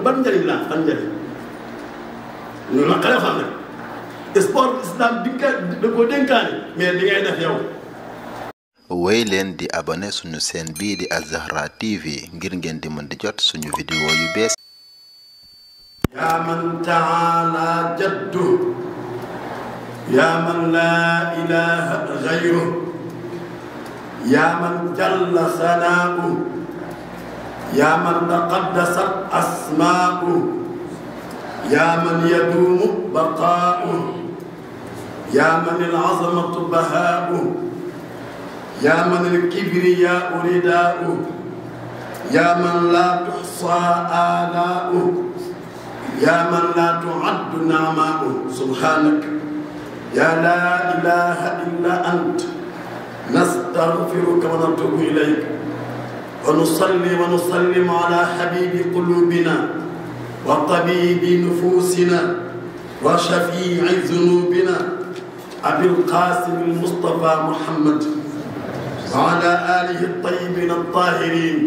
ban njëriñ la ban njëriñ ñu la xale xam ne sport islam da ko dénkaane mais li ngay def yow. wéy leen di abonné suñu chaîne bii di Al-Zahra TV ngir ngeen di mën di jot suñu vidéo yu bees. yaa man taala jaddu yaa man laa ilaha gayru yaa man jalla sanaahu yaa man taqaddasat asmaa'u yaa man yaduumu baqaa'u yaa man al-azamatu bahaa'u yaa man al-kibriyaa'u ridaa'u yaa man laa tuxsaa aalaa'u yaa man laa tu'addu ni'amaa'u subhaanak yaa laa ilaaha illaa anta nastaghfiruka wa natuubu ilayk wa nusalli wa nusallim alaa habiibi quluubinaa wa tabiibi nufuusinaa wa shafii'i zunuubinaa abil qaasim al-mustafaa Muhammad wa alaa aalihi at-tayyibiina at-taahiriin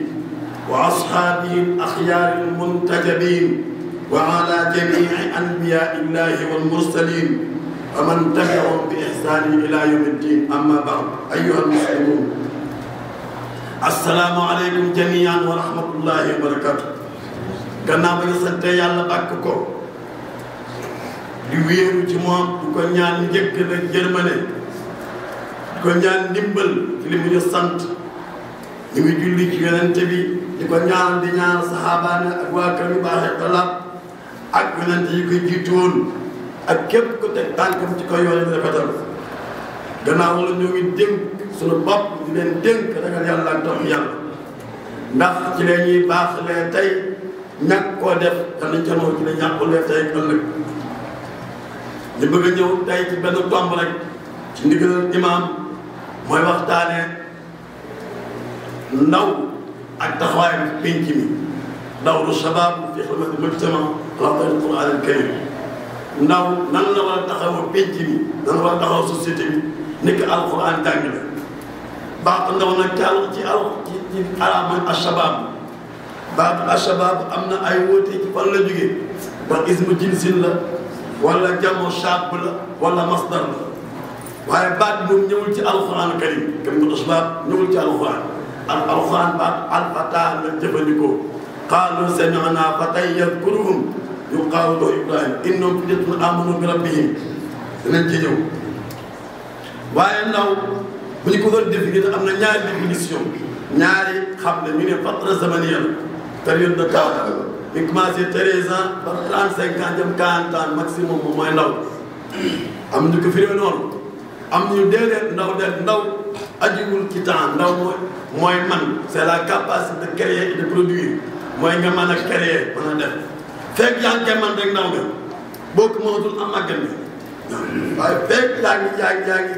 wa ashaabihi al-axyaari al-muntajabiin wa alaa jamii'i anbiyaa'i llaahi wal mursaliin wa man tabi'ahum bi ihsaanin ilaa yawmi ddiin ammaa ba'd ayyuhal muslimuun assalaamu aleykum jamii'an wa rahmatullaahi wa barakaatuh. gannaaw ba ñu sante yàlla bàkk ko di wéeru ci moom di ko ñaan njëkk la jërmane di ko ñaan ndimbal ci li mu ñu sant ñu ngi julli ci yonente bi di ko ñaan di ñaan saxaabaane ak waa kër yu baaxee xalaat ak yonente yi ko jiitoon ak képp ko teg tànkam ci ko yoon yi rafetal gannaaw la ñoo ngi dénk suñu bopp di leen dénk ragal yàlla ak topp yàlla ndax ci leen ñuy baaxalee tey ñàkk koo def danañ canoo ci la ñàkkulee tey ëllëg ñu bëgg a ñëw tey ci benn tomb rek ci ndigalal imaam mooy waxtaane ndaw ak taxawaay pénc mi dawru shabaab fi xidmati mujtama ala tariqil Qur'aan al-Kariim ndaw nan la war a taxaw pénc mi nan la war a taxaw société bi nekk alquran jàngale baatu ndaw nag ci arab mooy ashabaab baatu ashabaab am na ay wóote ci fan la jógee ndax ismu jinsin la wala jamo shaab la wala masdar la waaye baat moom ñëwul ci alquran karim kalimatu shabaab ñëwul ci alquran alquran baat alfataa la jëfandikoo qaalu sami'naa fatan yadkuruhum yuqaalu lahu Ibrahim innahum fityatun aamanu bi rabbihim dinañ ci ñëw waaye ndaw bu ñu ko doon définir am na ñaari définition ñaari xam ne ñu ne fatra zamaniya la période de temps bi commencé 13 ans ba 35 ans jëm 40 ans maximum moom mooy ndaw am ñu ko firee noonu am ñu déedéet ndaw ajiwul ci temps ndaw mooy man c'est la capacité de créer et de produire mooy nga mën a créer mën a def fekk yaa ngi man rek ndaw nga boo ko mënatul am màggal bi waaye fekk yaa ngi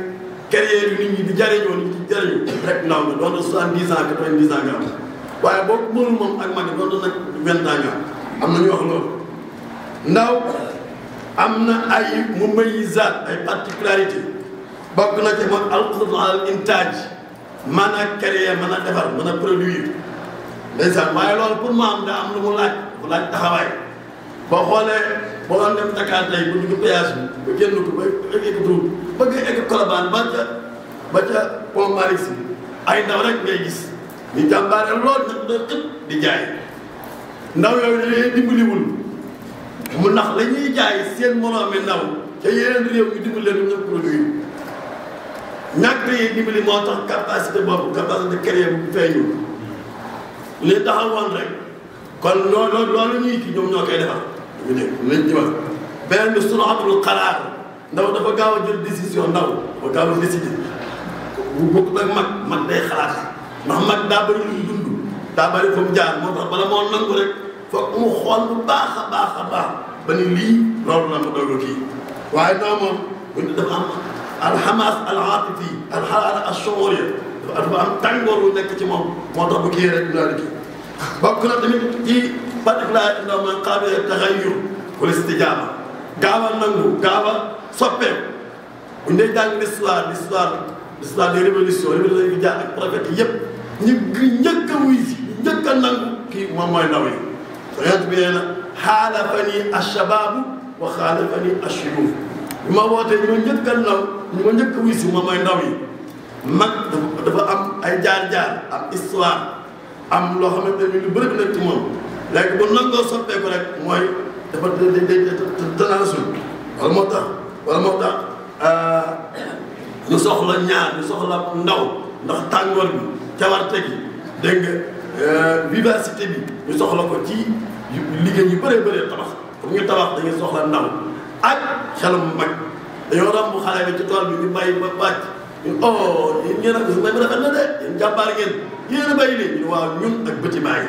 créer yu nit ñi di jariñoo nit ñi di jariñu rek ndaw nga doon na 70 ans 90 ans nga am waaye boo ko mënul moom ak mag doon na nag 20 ans nga am na ñu wax loolu ndaw am na ay mumayyizaat ay particularité bokk na ci moom al-qudratu ala al-intaaj mën a créer mën a defar mën a produire ndeysaan waaye loolu pour mu am daa am lu mu laaj taxawaay boo xoolee boo doon dem Dakar tey bu dugg péage bi ba génn ko ba egg tuut bëgg egg Colobane ba ca Pont Maritime ay ndaw rek ngay gis ñu jàmbaare lool nag da xët di jaay ndaw yooyu dañuy dimbaliwul mu ndax la ñuy jaay seen moroomi ndaw ca yeneen réew ñu dimbali leen ñëpp produit ñàkk yi dimbali moo tax capacité boobu capacité de créer bu feeñu li taxawoon rek kon loolu ñuy kii ñoom ñoo koy defar ñu dégg lañ ci wax beneen bi suraatul qaraar ndaw dafa gaaw a jël décision ndaw dafa gaaw a décider bu bokk nag mag day xalaat ndax mag daa bëri lu dund daa bëri fa mu jaar moo tax bala moo nangu rek foog mu xool bu baax a baax ba ni lii loolu la ma doog a kii waaye ndaw moom buñ dafa am alxamaas al-aatifi alxaraara ash-shu'uuriyya dafa am tàngoor lu nekk ci moom moo tax bu kii rek daal di kii bokk na tamit ci particularité ndaw mooy qaabiliyat taxayyur wala istijaaba gaaw a nangu gaaw a soppeeku bu ñu dee jàng l'histoire des révolutions yi jaar ak prophète yëpp ñu njëkk a wuy si njëkk a nangu kii moom mooy ndaw yi yonent bi nee na xaalafani ashabaabu wa xaalafani ashuyuux bi ma wootee ñu ma njëkk a ndaw ñu ma njëkk a wuy si moom mooy ndaw yi mag dafa am ay jaar-jaar am histoire am loo xamante ni lu bëri nag ci moom léegi bu nangoo soppeeku rek mooy dafa tanaasul wala moo tax ñu soxla ñaar ñu soxla ndaw ndax tàngoor bi cawarte gi dégg nga vivacité bi ñu soxla ko ci liggéey yu bëree bëree tabax comme ñu tabax dañuy soxla ndaw ak xelum mag dañoo romb xale bi ci tool bi ñu bàyyi ba wàcc ñun oh yéen ngeen a gis mbay mi rafet na de yéen jàmbaar ngeen yéen a bàyyi leen ñu waaw ñun ak bëti bàyyi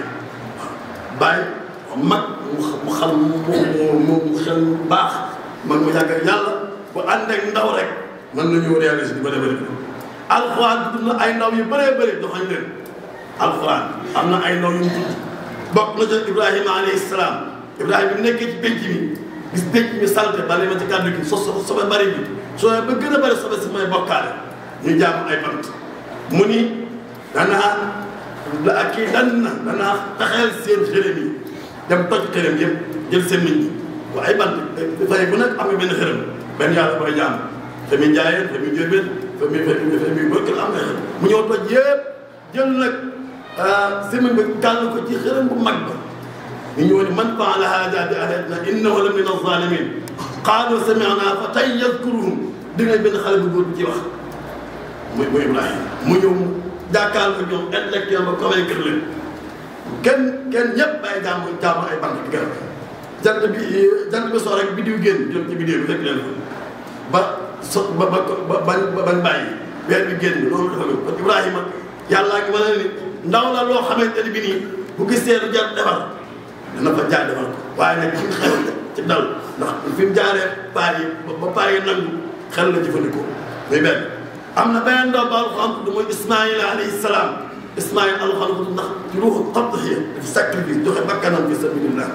waaw bàyyi mag mu xel mu xel baax mag mu yàgg ak yàlla bu ànd ak ndaw rek mën nañoo réaliser di bëri bëri alxuraan tudd na ay ndaw yu bëree bëri doxañ leen alxuraan am na ay ndaw yu mu tudd bokk na ca Ibrahima alayhi salaam Ibrahima bi nekkee ci penc mi gis penc mi salte bale ma ci kàddu gi sobe bari bi soo ba gën a bëri sobe si may bokkaale ñu jaamu ay bant mu ni danaa taxeel seen xërëm yi dem toj xërëm yëpp jël seen nit ñi wa ay bant fay bu nekk am nga benn xërëm benn yàlla booy jaam famille Ndiayeen famille Diobène famille Bokel am nga xërëm mu ñëw toj yëpp jël nag semaine bi gàll ko ci xërëm bu mag ba ñu ñëw ni man faala haada bi aalatina innahu la min az-zalimin qaalu sami'na fatan yadhkuruhum di ngay benn xale bu góor bu ci wax muy Ibrahima mu ñëw jàkkaarloo ñoom intellectuel ba convaincre leen kenn ñëpp bàyyi jaamu ay bant di garab jant bi soo rek biddiw génn jëm ci biddiw bi fekk leen ba bañ bàyyi weer bi génn loolu dafa kon Ibrahima yàllaa ngi mën a ni ndaw la loo xamante ni bi nii bu gisee lu jar defar dana fa jaar defar ko waaye nag ci xel ci dal ndax fi mu jaaree paar yi ba paar yi nangu xel la jëfandikoo muy benn am na beneen ndaw ba alxuraan tudd mooy Ismaïl alayhi salaam Ismaïl alxuraan tudd ndax ci ruuxu tadhiya dafa sacrifice joxe bakkanam fi sabilillah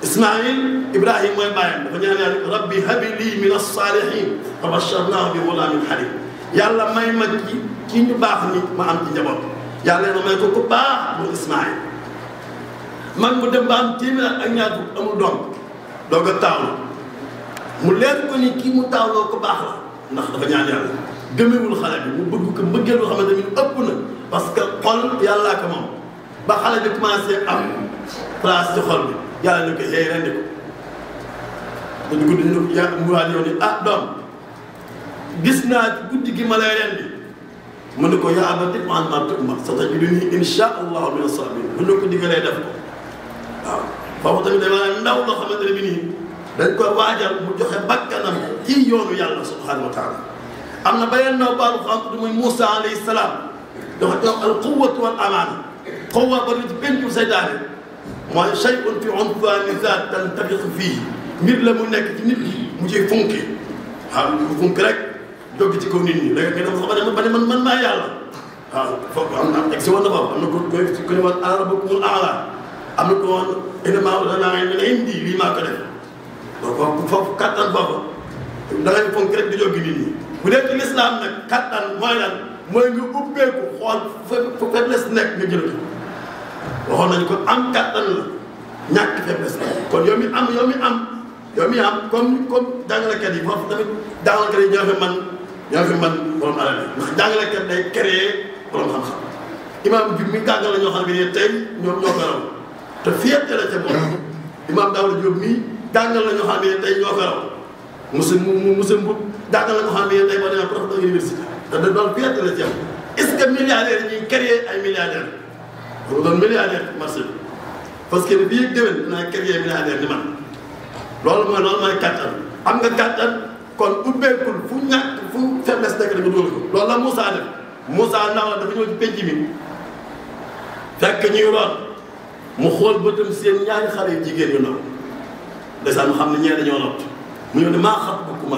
Ismaïl Ibrahima mooy bàyyam dafa ñaan yàlla rabbi habi lii min as-saalihiin fa basharnaahu bi ghulaamin haliim yàlla may ma ci ñu baax ni ma am ci njaboot yàlla na may ko ku baax mu Ismaïl man mu dem ba am téeméer ak ñaar fukk amul doom doog a taawlu mu leer ko ni kii mu taawloo ko baax la ndax dafa ñaan yàlla gëmewul xale bi mu bëgg ko mbëggeel loo xamante ni ëpp na parce que xol yàllaa ko moom ba xale bi commencé am place ci xol bi yàlla ne ko xëy rendi ko dañu guddi ñu mu waa yow ni ah doom gis naa ci guddi gi ma lay rendi mu ne ko yaa abati if'al maa tu'mar satajidunii inshaa Allahu mina as-saabiriin bu ñu ko digalee def ko waaw foofu tamit dama ndaw loo xamante ne bi nii dañ koy waajal mu joxe bakkanam ci yoonu yàlla subhaanahu wa taala am na beneen ndaw baalu xam du muy Moussa alayhi salaam dafa jox al quwwatu wal amaana quwwa ba ci penku seytaane mooy shay'un fi unfaani zaat tantafiq fii mbir la mu nekk ci nit ki mu ciy funki waaw mu funki rek jóg ci kaw nit ñi léegi nga dem sax ba ne man maa yàlla waaw foofu am na egg si woon na foofu am na ko ne woon ana rabbukumul a'laa am na ko woon innamaa lanaa min indii lii maa ko def donc foofu kattan foofu da ngay fonk rek di jóg nit ñi bu dee ci lislaam nag kattan mooy lan mooy nga ubbeeku xool fu faiblesse nekk nga jël ko waxoon nañu ko am kattan la ñàkk faiblesse la kon yow mi am comme jàngalekat yi foofu tamit jàngalekat yi ñoo fi man borom alal yi ndax jàngalekat day créer borom xam-xam imaam bi mi jàngal la ñoo xam ne tey ñoom ñoo ko raw te fierté la ca moom imaam Daouda Diop mii jàngal la ñoo xam ne tey ñoo ko raw monsieur Mboup jàngal la ñoo xam ne tey boo demee professeur université te da doon fierté la ci am est-ce que milliardaires yi ñuy créer ay milliardaires loolu doon milliardaire marché bi parce que bii yëg déwén dinaa créer milliardaire ni man loolu mooy kattan am nga kattan kon ubbeekul fu ñàkk fu faiblesse nekk da nga dóor ko loolu la Moussa def Moussa ndaw la dafa ñëw ci penc mi fekk ñuy root mu xool bëtam seen ñaari xale yu jigéen yu ndaw ndeysaan mu xam ne ñee dañoo lot mu ñëw ne maa xam bokkuma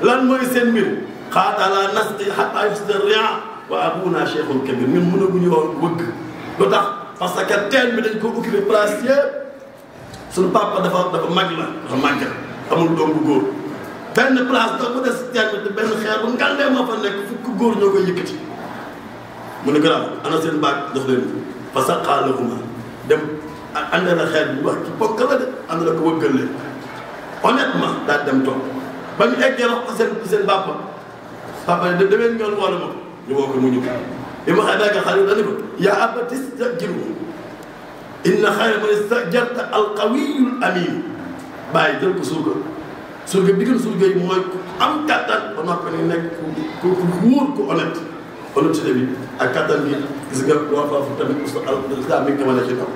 lan mooy seen mbir xaataa laa nasqi hattaa yusdira ri'aa wa abuunaa shaykhun kabiir ñun mënaguñu woon wëgg lu tax parce que teen bi dañ ko occupé place yëpp suñu papa dafa mag la dafa màgg amul doom bu góor benn place doo ko des teen bi te benn xeer bu ngandee moo fa nekk fukk góor ñoo koy yëkkati mu ne garaaw ana seen baag jox leen fa saqaa lahumaa dem ànd na xeet bu wax ci bokk la de ànd na ko wëggal leen honnêtement daal dem toog ba ñu eggee wax ko seen papa ne demeen ñoon wala ma ko ñu woo ko mu ñëw bi ma xamee nga xale dañu ko yaa abati istajirhu inna xayra man istajarta alqawiyul amin bàyyi jël ko surga bi gën surga yi mooy ku am kattan ba noppi ni nekk ku wóor ku honnêteté bi ak kattan bi gis nga loo foofu tamit islam mi ngi ko mën a ci kaw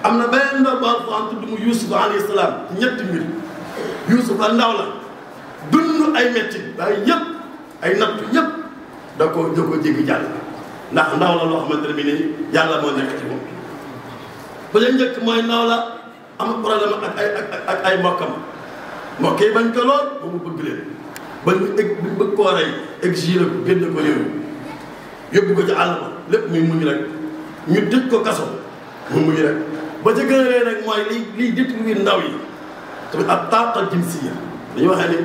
am na beneen ndaw bu Alxuraan tudd mu Yuusuf alayhi salaam ci ñetti mbir Yuusuf a ndaw la dund ay metti waaye yëpp ay nattu yëpp da ko jéggi jàll ndax ndaw la loo xamante ne bi nii yàlla moo nekk ci moom bu leen njëkk mooy ndaw la am problème ak ay mbokkam mbokk yi bañ ko lool ba mu bëgg leen ba ñu bëgg koo rey exilé ko génn ko yóbbu ko ci àll ba lépp muy muñ rek ñu tëj ko kaso mu muñ rek ba ca gën a rey rek mooy liy détruire ndaw yi tamit ab taaqa jinsiya dañu waxee ni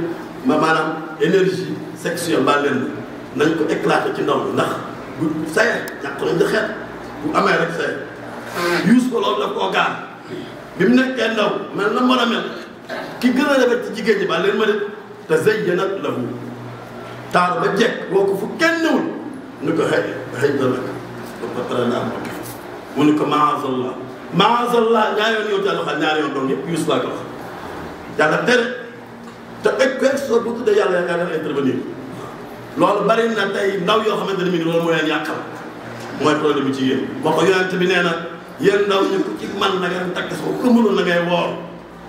maanaam énergie sexuelle ba leen nañ ko éclaté ci ndaw bi ndax bu saye ñàkk nañ di xeet bu amee rek saye yuus ko loolu daf koo gaar bi mu nekkee ndaw mel na mën a mel ki gën a rafet ci jigéen ñi ba leen ma de te zayyanat lahu taar ba jekk woo ko fu kenn newul ni ko xëy na nag ba pare naa am mu ni ko maazallah ñaari yoon yow jàll xam ñaari yoon doom yëpp yuus laa ko wax yàlla tere te exo bu tuddee yàlla intervenir loolu bari na tey ndaw yoo xamante ne mi loolu moo leen yàqal mooy problème bi ci yéen moo ko yonent bi nee na yéen ndaw ñu ko ci man na ngeen takk soo ko mënul na ngay woor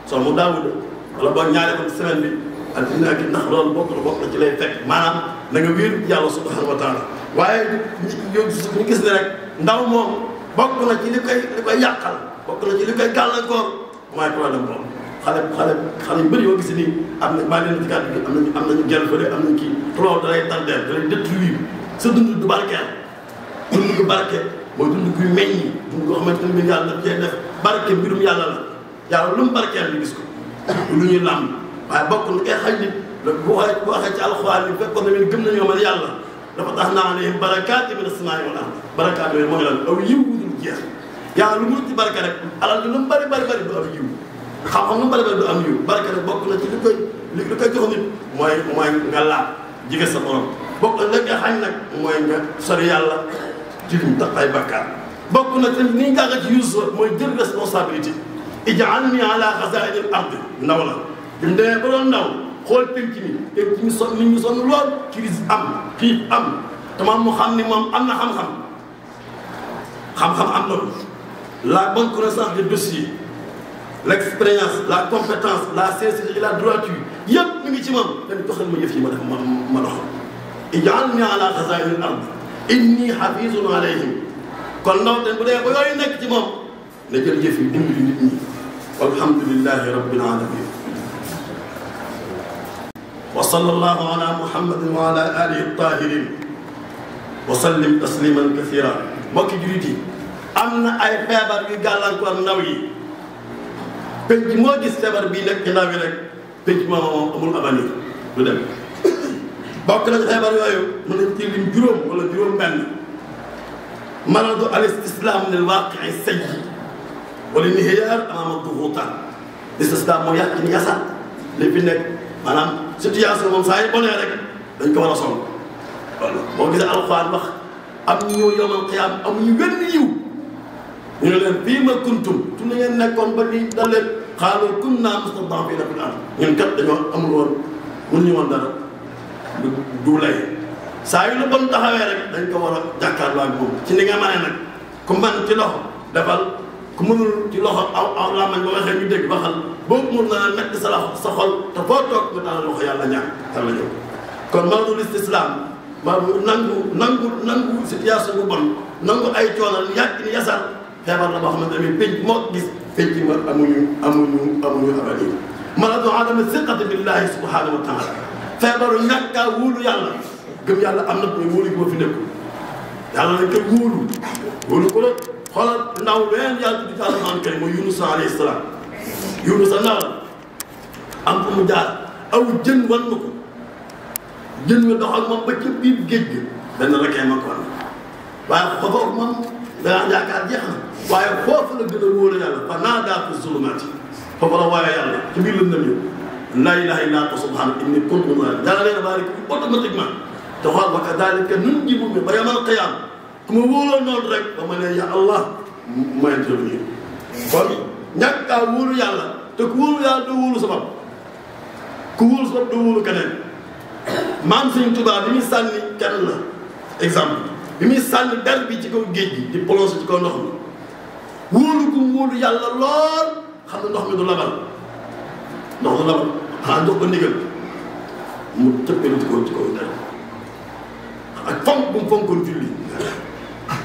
soo mu daawuda wala boog ñaari ko semaine bi ak dina ak ndax loolu bokk na ci lay fekk maanaam na nga wéer yàlla subhanahu wa taala waaye ñu gis ne rek ndaw moom bokk na ci li koy yàqal bokk na ci li koy gàllankoor mooy problème boobu xale yu bëri yoo gis nii am na maa leen ci kàddu gi am nañu gel fële am nañu kii loolu da lay tardeel da lay détruire sa dund du barkeel dund gu barke mooy dund guy meññi dund goo xamante ne yàlla daf cee def barke mbirum yàlla la yàlla lu mu barkeel ñu gis ko lu ñuy làmb waaye bokk na kay xaj nit bu waxee ci alxuraan yi fekkoon ne gëm nañoo man yàlla dafa tax naa ne barakaati mina samaa'i wal ard barakaat yooyu mooy lan aw yiw bu dul jeex yàlla lu mu ci barke rek alal bi lu mu bari du am yiw xam-xam lu mu bari du am yiw barke rek bokk na ci li koy jox nit mooy nga laab jige sa borom bokk na nga xañ nag mooy nga sori yàlla tilim tax ay bakkaar bokk na ci ni nga ci Yuusuf mooy jël responsabilité ij'alni ala xazaa'inil ard ndaw la bi mu demee ba doon ndaw xool penc mi sonn nit ñi sonn lool crise am xiif am te moom mu xam ni moom am na xam-xam am na la bonne connaissance des dossiers l'expérience la compétence la sincérité et la droiture yëpp mi ngi ci moom dañu joxal ma yëf yi ma def ma doxal ij'alni ala xazaa'inil ard inni hafizun alayhim kon ndaw te bu dee ba yooyu nekk ci moom na jël yëf yi dimbali nit ñi walhamdulillahi rabbil alamin wa sallallahu ala muhammadin wa ala alihi tahirin wa sallim tasliman kathira mbokki julit yi am na ay feebar yu gàllankoor ndaw yi penc moo gis feebar bii nekk ci ndaw yi rek penc moom amul avenir du dem bokk na ci feebar yooyu mën nañ ci lim juróom wala juróom benn maradu al istislam lil waaqi sayyi wala inhiyaar amaama duxuutaan istislam moo yàq ni yasaat li fi nekk maanaam situation moom saa yi bonee rek dañ ko war a sonn loolu boo gisee alxuraan wax am ñu yawmal qiyaam amuñu wenn yiw ñu ne leen fii ma kuntum tu na ngeen nekkoon ba lii dal leen qaalu kunnaa mustad'afiina fil ard ñun kat dañoo amul woon mënuñu woon dara du lay saa yu la bon taxawee rek dañ ko war a jàkkaarloo ak moom ci ni nga mane nag ku man ci loxo defal ku mënul ci loxo aw làmmañ ba waxee ñu dégg baxal boobu mun na metti sa loxo sa xol te foo toog nga daal loxo yàlla ñaan yàlla ñëw kon maradul istislam ma nangu situation bu bon nangu ay coonal yàgg ni yasar feebar la boo xamante ne penc moo gis penc ma amuñu avenir maradu adama siqati billahi subhanahu wa taala feebaru ñàkk a wóolu yàlla gëm yàlla am na mooy wóolu gi moo fi nekkul yàlla nañ koy wóolu ko la xoolal ndaw leen yàlla tuddi ci alxuraan kay mooy Yunus alayhi salaam Yunus a ndaw la am fu mu jaar aw jën wan na ko jën nga dox ak moom ba ci biir géej gi benn rekkee ma ko wan waaye foofu moom danaa yaakaar jeex na waaye foofu la gën a wóor yàlla fa naadaa fi zulumaati foofu la waaye yàlla ci biir lëndëm yi laa ilaaha illa anta subhaanaka inni kuntu minaz zaalimiin yàlla leen baari automatiquement te xool wa kadaalika nunjibu ba yamal qiyaam ku ma wóoloon noonu rek ba ma ne ya Allah ma intervenir kon ñàkk a wóolu yàlla te ku wóolu yàlla doo wóolu sa bopp ku wóolu sa bopp doo wóolu keneen maam Sëñ Tuubaa bi muy sànni kenn la exemple bi muy sànni der bi ci kaw géej gi di plongé ci kaw ndox mi wóolu ku wóolu yàlla lool xam ne ndox mi du labal ndox du labal xanaa jox ko ndigal mu cëppeelu ci kaw der ak fonk bu mu fonkoon julli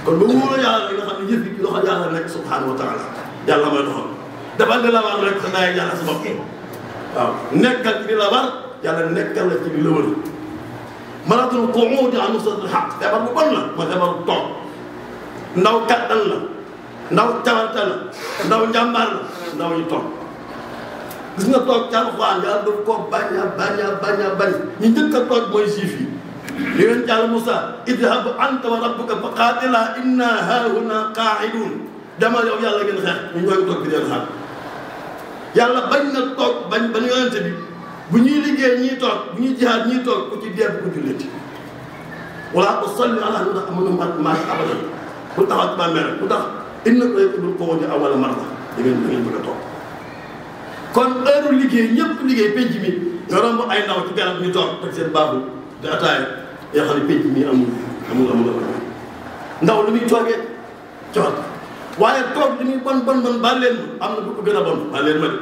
kon ba wóolu yàlla nga xam ne yëf yi loxo yàlla nekk subhaanahu wa taala yàlla mooy doxal defal di la war rek sa naay yàlla sa bopp waaw nekkal ci di la war yàlla nekkal la ci di la wër maratul qu'uudi an nusratil haqq feebar bu bon la mooy feebar bu toog ndaw kattan la ndaw cawarte la ndaw njàmbaar la ndaw ñu toog gis nga toog ca Alxuraan yàlla daf koo bañ ñi njëkk a toog mooy juif yi li leen Yàlla Musaa idhab anta wa rabbuka fa qaatilaa innaa haahunaa qaa'iduun demal yow yàlla ngeen xeex ñu ñoo ngi toog bi leen xaar yàlla bañ na toog bañ yonente bi bu ñuy liggéey ñii toog bu ñuy jihaad ñii toog ku ci dee bu ko julliti wala usalli ala ahadin maata abadan bu taxaw ci bàmmeel bu tax innaka yuhibbul qu'uuda awwala marra da ngeen bëgg a toog kon heure liggéey ñëpp liggéey penc mi nga romb ay ndaw ci garab ñu toog teg seen baabu te ataaya yoo xam ne penc mi amul ndaw lu muy toogee coot waaye toog li muy bon baal leen ma am na bu ko gën a bon baal leen ma de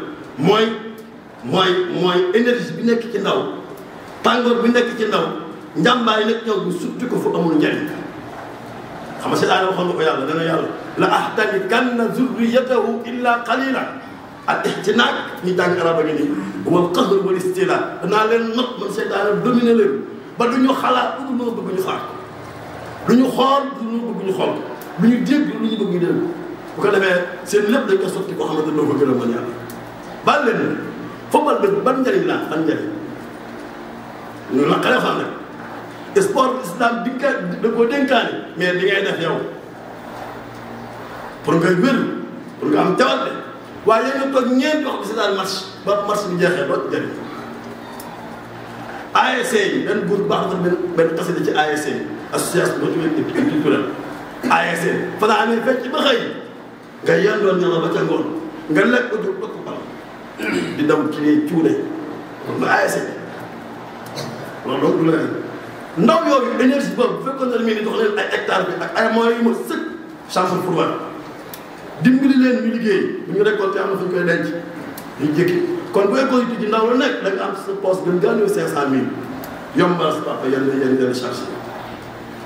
mooy énergie bi nekk ci ndaw tàngoor bi nekk ci ndaw njàmbaay nekk ñëw bu sutti ko fu amul njariñ xam nga si daana waxoon nga ko yàlla dana yàlla la ahtanikanna zurriyatahu illa qalila ak ixtinaak ñu jàng araba ngi nii wal qahr wal istila danaa leen not man seytaane dominé leen ba du ñu xalaat lu ñu bëgg ñu xaar du ñu xool lu ñu bëgg ñu xool lu ñu dégg lu ñu bëgg ñu dégg bu ko defee seen lépp dañ ko sotti koo xamante ne doo ko gën a mën yàlla baal leen football bi ban njëriñ la ban njëriñ ñu naqaree xam nag sport islam di ka da koo dénkaani mais di ngay def yow pour nga wér pour nga am jawat de waaye yéen nga toog ñeenti wax bi si daal match ba match bi jeexee doo jëriñ ASC yi benn góor baax na benn xasida ci ASC yi association culturelle ASC fa naa ne fecc ba xëy nga yendoon ñama ba ca ngoon nga lekk ko jóg tokk bal di daw ci ne cuune ba ASC loolu donc du la ndaw yooyu énergie boobu bu fekkoon ne mii ni jox leen ay hectare bi ak ay moyens yu ma sëkk chambre pour war dimbali leen ñu liggéey bu ñu récolté am na fu ñu koy denc ñu jékki kon bu école yi ndaw la nekk da nga am sa poste gën gaa ñëw 500000 yombal sa papa yenn charge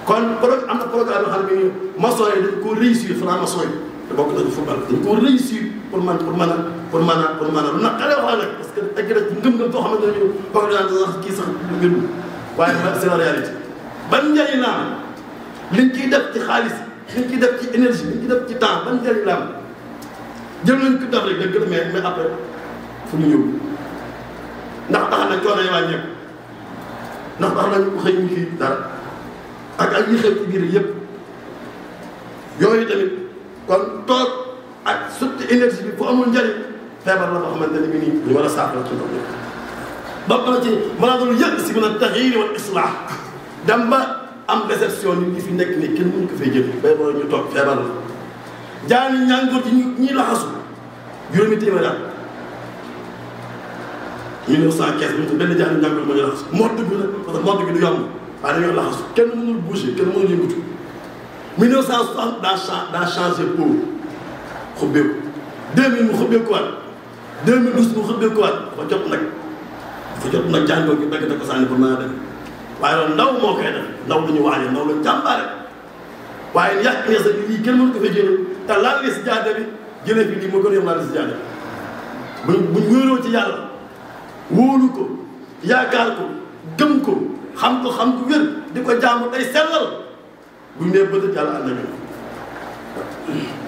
kon am na programme yoo xam ne maçon yi dañ koo réussir franc-maçon yi te bokk nañu football dañ koo réussir pour mën a lu naqaree wax nag parce que egg na ci ngëm-ngëm foo xamante ne ñu bokk naa sax kii sax ngëm waaye c'est la réalité ban njëriñ la am liñ ciy def ci xaalis liñ ciy def ci énergie liñ ciy def ci temps ban njëriñ la am jël nañ ko def rek dëgg la mais après fu ñu ñëw ndax tax na coono yi wàññeeku ndax tax nañu xëy ñu kii dara ak yi xew ci biir yëpp yooyu tamit kon toog ak surtout énergie bi fu amul njëriñ feebar la boo xamante ne bi nii ñu war a saafara ci ndox bokk na ci maanaam yëg si mën a taxyiir wal islah dem ba am déception nit ñi fi nekk nii kenn mënu ko fay jël bay boo ñu toog feebar la jaani ñàngoor ci ñi laxasu juróomi téeméer at 1915 bi benn jaani ñàngoor moo ñu laxasu modd bi nag parce que modd bi du yomb waaye dañoo laxasu kenn mënul bouger kenn mënul yëngatu 1960 daa changé pour xubbeeku 2000 mu xubbeekuwaat 2012 mu xubbeekuwaat dafa jot nag jàngoo gi bëgg na ko sànni pour mën a dem waaye loolu ndaw moo koy def ndaw lu ñu waajal ndaw lu jàmbaare waaye yàq ne sa lii kenn mënu ko fa jëlee te laal li si jaade bi jëlee fi lii moo gën a yom laal li si jaade bi buñ wéeroo ci yàlla wóolu ko yaakaar ko gëm ko xam ko wér di ko jaamu day sellal buñ nee bëgg yàlla ànd nañu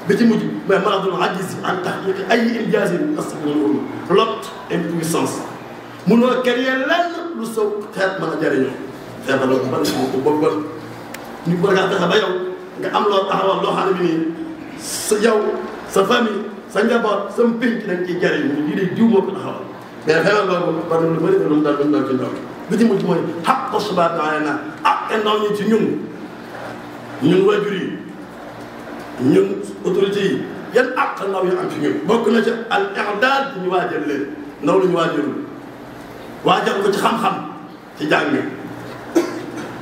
bi ci mujj mais maradul ajiz an tahqiq ay injaasin asbirul lot impuissance munoo créer lenn lu sow xeet mën a jëriñoo feebar la ban ko bokkal ñu bëgg a fexe ba yow nga am loo taxawal loo xam ne bi nii sa yow sa famille sa njaboot sa pénc dañ ciy jariñ ñu lii de jiw moo ko taxawal mais xewal loolu bari lu bëri lu mu daal dañ ci ndaw bi ci mujj mooy xaq subhanahu wa taala ak ndaw ñi ci ñun waajur yi ñun autorités yi yan àq ndaw yi am ci ñun bokk na ca al i'dad ñu waajal leen ndaw lu ñu waajalul waajal ko ci xam-xam ci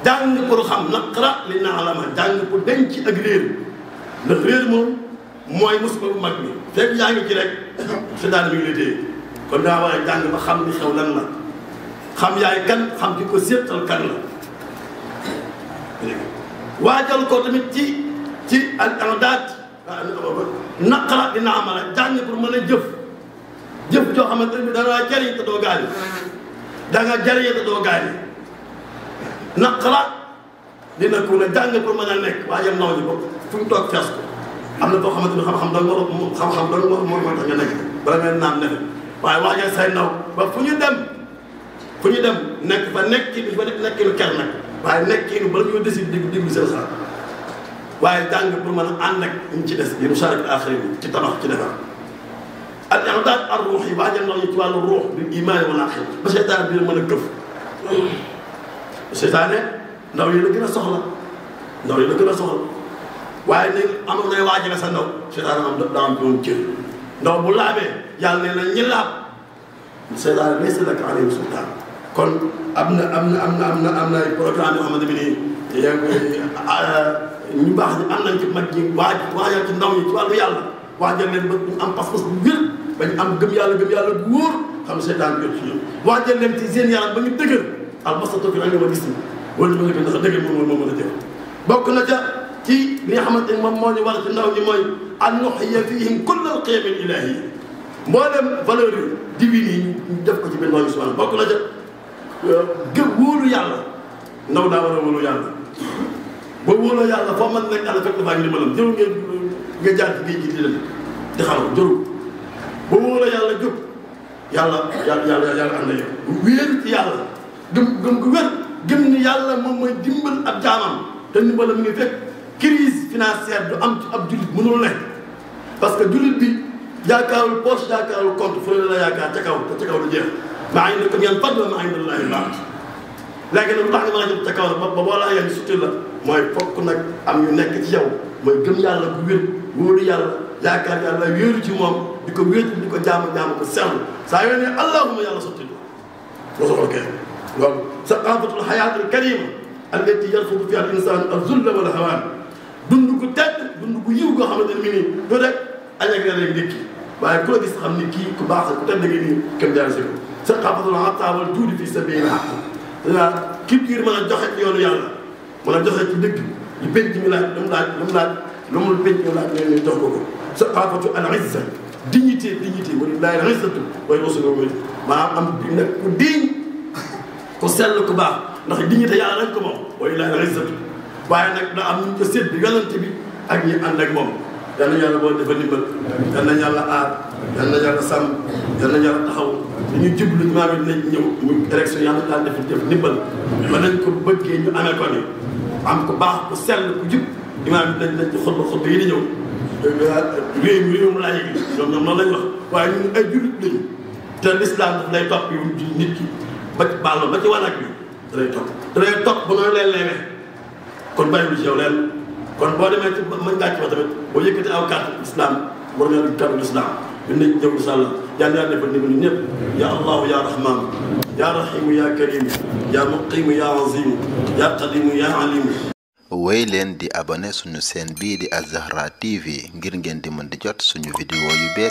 jàng pour xam naqra li na'lama jàng pour denc ak réer ndax réer moom mooy musiba bu mag bi fekk yaa ngi ci rek si daal mi ngi lay téye kon daa war a jàng ba xam li xew lan la xam yaay kan xam ki ko séetal kan la waajal ko tamit ci al i'dad naqra li na'lama jàng pour mën a jëf joo xamante ne dana jariñ te doo gaañu da nga jariñ te doo gaañu naqara dina ko ne jàng pour mën a nekk waaye ndaw ñi bopp fu mu toog fees ko am na boo xamante ni xam-xam doon moo tax nga nekk bala ngeen naan ne waaye waajal say ndaw ba fu ñu dem nekk fa nekki fa nekkinu ker nag waaye nekkinu bala ñoo décide diglu seen xalaat waaye jàng pour mën a ànd ak ñu ci des yi musaarak aaxiri bi ci tabax ci defar al i'daad ar ruux yi waajal ndaw ñi ci wàllu ruux bi imaan wal aaxira ba seytaan bi la mën a këf seytaane ndaw yi la gën a soxla waaye ni amoon nay waajale sa ndaw seytaane daa am doon cër ndaw bu laabee yàlla nee na ñi laab seytaane laysa laka alayhim sultaan kon am na ay programme yoo xamante ne ñu baax ñi am nañ ci mag ñi waajal ci ndaw ñi ci wàllu yàlla waajal leen ba ñu am pas-pas bu wér ba ñu am gëm yàlla bu wóor xam ne seytaane jot ci ñoom waajal leen ci seen yaram ba ñu dëgër albasatu fi nga ma gis ni wala ñu ko ndax dëgg moom mën a jëf bokk na ca ci li nga xamante ni moom moo ñu war ci ndaw ñi mooy an nuhyiya fihim kull al qiyam al ilahi mboolem valeur yi divine yi ñu def ko ci biir ndaw ñi subhanahu bokk na ca wóolu yàlla ndaw daa war a wóolu yàlla boo wóoloo yàlla foo mën nekk àlla fekk dafaa ngi limalam jëru nga jaar ci géej gi di dem di xaru jëru boo wóoloo yàlla jóg yàlla ànd na yow wéeru ci yàlla gëm gu wér gëm ni yàlla moom mooy dimbal ab jaamam te ndimbalam mi ngi fekk crise financière du am ci ab jullit mënul nekk parce que jullit bi yaakaarul poche yaakaarul compte fu la yaakaar ca kaw te ca kaw du jeex maa ngi ne ko ngeen fad wa maa ngi ne laahi baax léegi nag lu tax nga mën a jëm ca kaw ba boo laa yegg sutil la mooy fokk nag am ñu nekk ci yow mooy gëm yàlla bu wér wóolu yàlla yaakaar yàlla wéeru ci moom di ko wéetu di ko jaamu ko sell saa yoo ne allahumma yàlla sutil la soxla kenn loolu saqaafatul xayaatul karima allati yarfudu fiha al insaan al zulla wal hawaan dund gu tedd dund gu yiw goo xamante ne nii du rek añ ak rek ndékki waaye ku la gis xam ni kii ku baax ku tedd nga nii kenn jaar si ko saqaafatul ataa wal juudi fi sabilillah culture mën a joxe ci yoonu yàlla mën a joxe ci dëgg li penc mi laaj lu mu penc mi laaj leen jox ko saqaafatu al izza dignité walillahi al izzatu wa rasuluhu maanaam am nag ku diñ ku sell ku baax ndax dignité yàlla rek ko moom walillahi al izzatu waaye nag da am ñu ko sédd yonent bi ak ñi ànd ak moom yal na yàlla boo defal ndimbal yal na yàlla aar yal na yàlla sàmm yal na yàlla taxaw dañu jublu imaam yi dinañ ñëw mu élection yàlla daal def ndimbal ba nañ ko bëggee ñu amee ko ni am ko baax ku sell ku jub imaam yi dañ ci xutba yi di ñëw réew mu laa yëg ñoom noonu lañ wax waaye ñun ay jullit lañu te l'islam daf lay topp yu nit ki ba ci baal ba ci wanag bi da lay topp ba nooy leen leeme kon bàyyiwul ci yow leen kon boo demee ci mën ngaa ci wax tamit boo yëkkati aw carte islam war nga di carte islam ñun nañ ñëw incha allah yàlla yàlla defal ndimbal ñëpp ya allahu ya rahman ya rahimu ya karim ya muqimu ya azimu ya qadimu ya alimu woy leen di abonné suñu chaîne bii di Al Zahra TV ngir ngeen di mën di jot suñu vidéo yu bees